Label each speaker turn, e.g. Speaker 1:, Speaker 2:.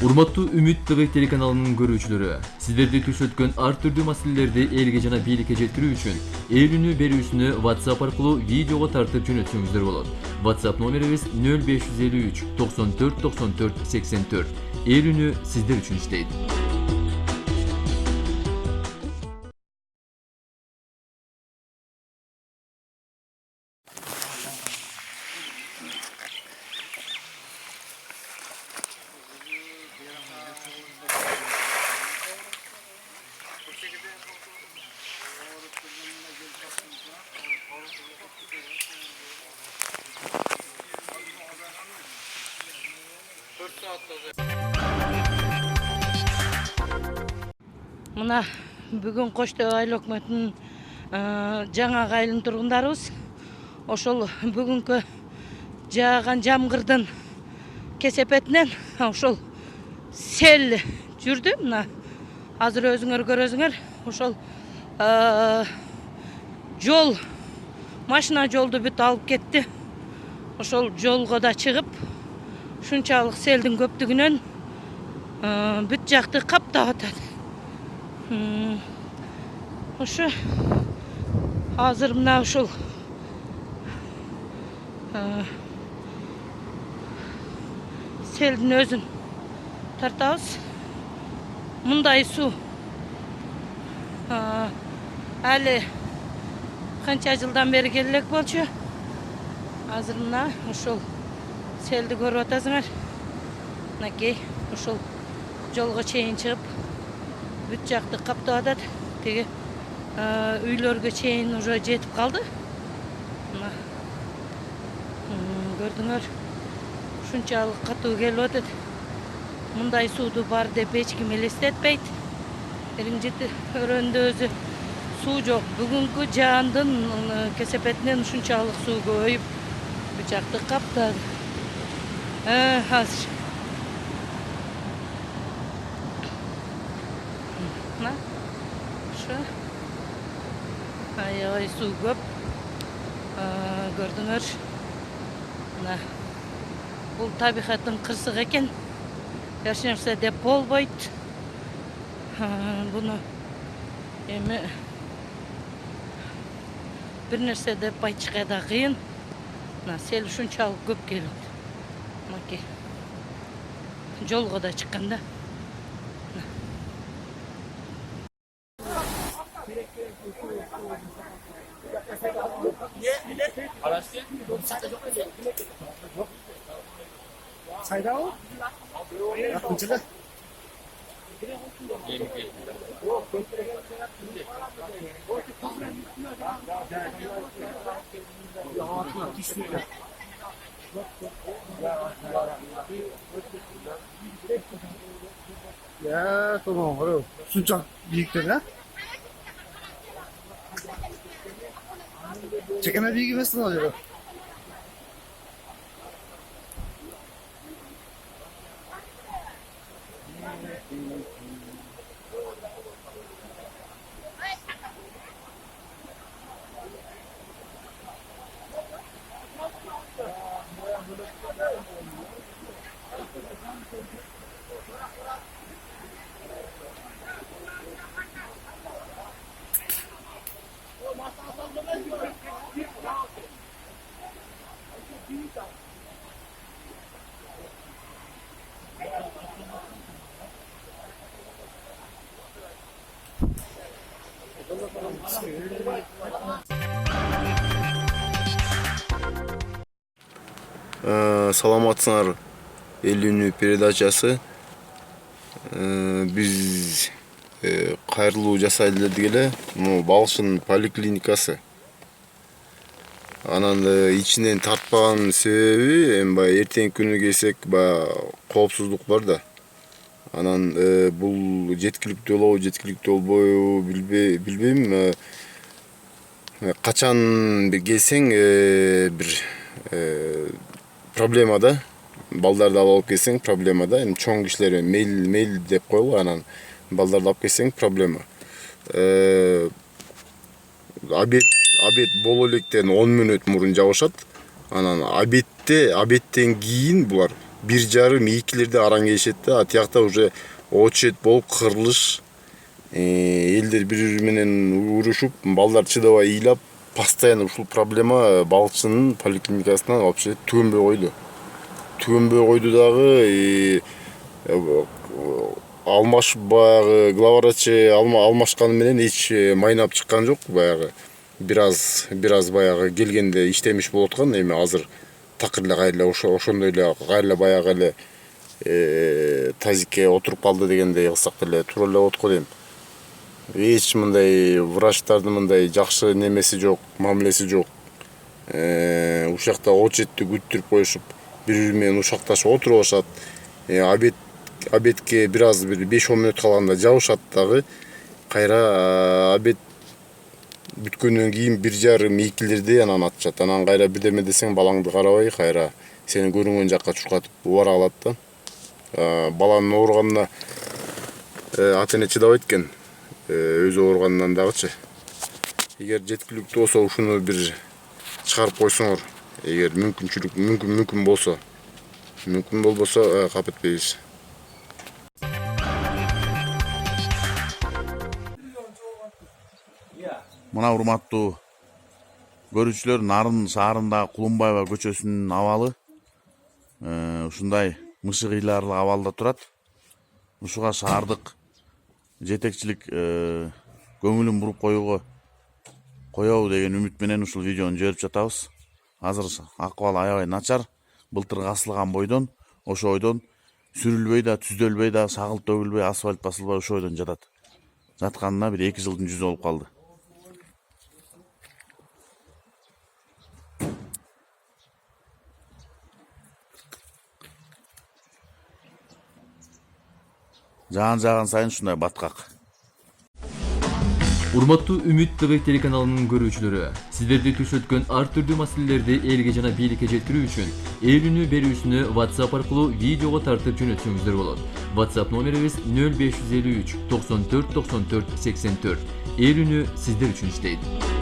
Speaker 1: Урматтуу Үмүт ТВ телеканалынын көрүүчүлөрү, сиздерди түш өткөн ар түрдүү маселелерди элге жана бийликке жеткирүү үчүн эл үнү берүүсүнү WhatsApp аркылуу видеого тартып жөнөтсөңүздөр болот. WhatsApp номерибиз 0553 94 94 84. Эл үнү сиздер үчүн иштейт.
Speaker 2: Мына бүгүн Коштоо айыл өкмөтүнүн жаңа айылын тургундарыбыз ошол бүгүнкү жааган жамгырдын кесепетинен ошол сел жүрдү. Мына азыр өзүңөр көрөсүңөр, ошол жол, машина жолду бүт алып кетти. Ошол жолго да чыгып, ушунчалык селдин көптүгүнөн бүт жакты каптап атат. Ошо азыр мына ушул селдин өзүн тартабыз. Мындай суу али канча жылдан бери келе элек болчу. Азыр мына ушул селди көрүп атасыңар. Мынакей ушул жолго чейин чыгып бүт жакты каптап атат. Теги үйлөргө чейин уже жетип калды. Мына көрдүңөр, ушунчалык катуу келип атат. Мындай сууду бар деп эч ким элестетпейт. Эриңжит өрөндө өзү суу жок. Бүгүнкү жаандын кесепетинен ушунчалык суу көбөйүп бүт жакты каптады. Азыр аябай суу көп. Көрдүңөр, мына бул табигаттын кырсыгы экен. Эч нерсе деп болбойт. Буну эми бир нерсе деп айтышка да кыйын. Мына сел ушунчалык көп келет. Мынакей жолго да чыкканда.
Speaker 3: Saydağı? Yakınçılı. Ya tamam var o. Sucak büyükler ha? Çekeme büyük mesele oluyor.
Speaker 4: Саламатсыңар, эл үнү передачасы. Биз кайрылуу жасайлы дегеле, Балшын поликлиникасы. Анан ичинен тартпаган себеби эми баягы эртеңки күнү келсек, баягы коопсуздук бар да. Анан бул жеткиликтүү болобу, жеткиликтүү болбойбу билбейм. Качан келсең бир проблема да. Балдарды алып келсең проблема да. Эми чоң кишилер мейл деп коелу, анан балдарды алып келсең проблема. Обед боло электен 10 мүнөт мурун жабышат. Анан обедтен кийин булар 1,5-2'lerde aran gelişет de. Atıyakta уже очет болуп кырылыш. Элдер бири менен урушуп, балдар чыдабай ыйлап, постоянно ушул проблема балыкчынын поликлиникасынан вообще түгөнбөй койду. Түгөнбөй койду дагы алмашып баягы главврачы алмашканы менен эч майнап чыккан жок. Баягы бир аз баягы келгенде иштемиш болуп аткан. Эми азыр такыр эле кайра ошондой эле кайра баягы эле тазикке отуруп калды дегендей кылсак деле туура эле болот го дейм. Эч мындай врачтардын мындай жакшы немеси жок, мамилеси жок. Ушул жакта очередти күттүрүп коюшуп, бири менен ушакташып отуруп алышат. Обедке бир аз бир 5-10 мүнөт калганда жабышат дагы. Кайра обед бүткөндөн кийин 1,5-2'лерде анан атышат. Анан кайра бирдеме десең балаңды карабай, кайра сени көрүнгөн жакка чуркатып убара калат да. Баланын ооруганына ата эне чыдабайт экен. Өзү ооругандан дагычы. Эгер жеткиликтүү болсо ушуну бир чыгарып койсоңор, эгер мүмкүн болсо. Мүмкүн болбосо кап этпейбиз.
Speaker 5: Мына урматтуу көрүүчүлөр, Нарын шаарындагы Кулумбаева көчөсүнүн абалы ушундай мышык ыйлаарлык абалда турат. Ушуга шаардык жетекчилик көңүлүн буруп коебу деген үмүт менен ушул видеону жиберип жатабыз. Азыр акыбал аябай начар. Былтыр касылган бойдон, ошо ойдон сүрүлбөй да, түздөлбөй да, сагылып төгүлбөй, асфальт басылбай ошо ойдон жатат. Жатканына бир 2 жылдын жүзү болуп калды. Жаган сайын ушундай баткак.
Speaker 1: Урматтуу Үмүт ТВ телеканалынын көрүүчүлөрү, сиздерди түш өткөн ар түрдүү маселелерди элге жана бийликке жеткирүү үчүн эл үнү берүүсүнү WhatsApp аркылуу видеого тартып жөнөтсөңүздөр болот. WhatsApp номерибиз 0553 94 94 84. Эл үнү сиздер үчүн иштейт.